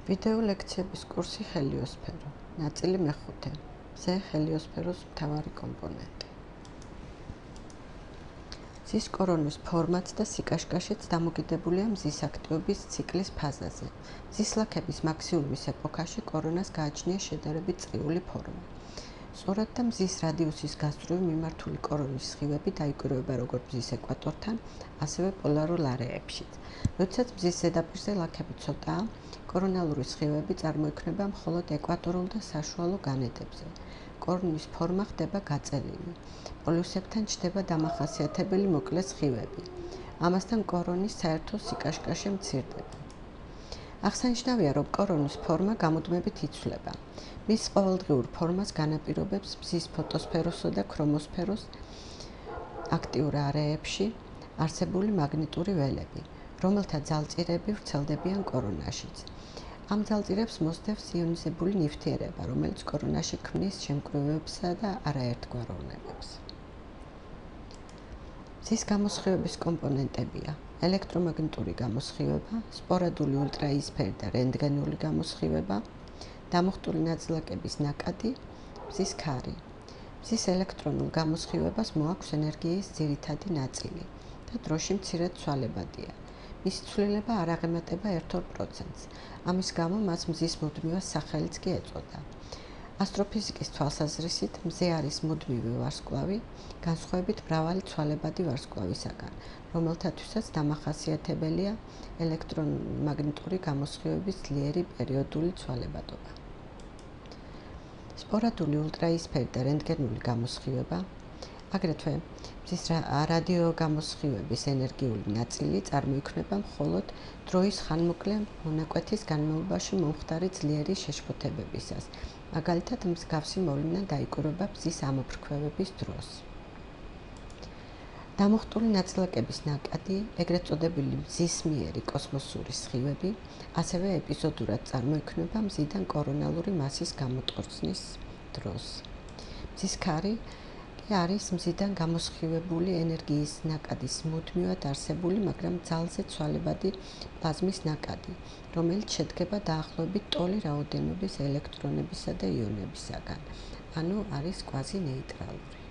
ვიდეო ლექციების კურსი ჰელიოსფერო. ნაწილი მეხუთე. მზე ჰელიოსფეროს მთავარი კომპონენტი. მზის კორონის ფორმაც და სიკაშკაშეც დამოკიდებულია მზის აქტივობის ციკლის ფაზაზე. მზის ლაქების მაქსიმუმის ეპოქაში კორონას გააჩნია შედარებით წრიული ფორმა. სწორად და მზის რადიუსის გასწვრივ მიმართული კორონის სხივები დაიკვირვება როგორც მზის ეკვატორთან, ასევე პოლარულ არეებშიც. როდესაც მზის ზედაპირზე ლაქები ცოტაა, კორონალური სხივები წარმოიქმნება მხოლოდ ეკვატორულ და საშუალო განედებზე. კორონის ფორმა ხდება გაწელილი. პოლუსებთან ჩნდება დამახასიათებელი მოკლე სხივები. ამასთან კორონის საერთო სიკაშკაშე მცირდება. აღსანიშნავია, რომ კორონის ფორმა გამუდმებით იცვლება. მის ყოველდღიურ ფორმას განაპირობებს მზის ფოტოსფეროსა და ქრომოსფეროს აქტიურ არეებში არსებული მაგნიტური ველები, რომელთა ძალწირები ვრცელდებიან კორონაშიც. ამ ძალწირებს მოსდევს იონიზებული ნივთიერება, რომელიც კორონაში ქმნის შემკვრევებსა და არაერთგვაროვნებებს. მზის გამოსხივების კომპონენტებია: ელექტრომაგნიტური გამოსხივება, სპორადული ულტრაიისფერი და რენტგენული გამოსხივება, დამუხტული ნაწილაკების ნაკადი, მზის ქარი. მზის ელექტრონულ გამოსხივებას მოაქვს ენერგიის ძირითადი ნაწილი და დროში მცირედ ცვალებადია. მისი ცვლილება არ აღემატება 1-2%-ს. ამის გამო მას მზის მუდმივას სახელიც კი ეწოდა. ასტროფიზიკის თვალსაზრისით, მზე არის მუდმივი ვარსკვლავი, განსხვავებით მრავალი ცვალებადი ვარსკვლავისაგან, რომელთათვისაც დამახასიათებელია ელექტრომაგნიტური გამოსხივების ძლიერი პერიოდული ცვალებადობა. სპორადული ულტრაიისფერი და რენტგენული გამოსხივება, აგრეთვე მზის რადიოგამოსხივების ენერგიული ნაწილი წარმოიქმნება მხოლოდ დროის ხანმოკლე მონაკვეთის განმავლობაში მომხდარი ძლიერი შეშფოთებებისას, მაგალითად მსგავსი მოვლენა დაიკვირვება მზის ამოფრქვევების დროს. დამუხტული ნაწილაკების ნაკადი, ეგრეთ წოდებული მზისმიერი კოსმოსური სხივები, ასევე ეპიზოდურად წარმოიქმნება მზიდან კორონალური მასის გამოტყორცნის დროს. მზის ქარი კი არის მზიდან გამოსხივებული ენერგიის ნაკადის მუდმივად არსებული, მაგრამ ძალზე ცვალებადი პლაზმის ნაკადი, რომელიც შედგება დაახლოებით ტოლი რაოდენობის ელექტრონებისა და იონებისაგან, ანუ არის კვაზი ნეიტრალური.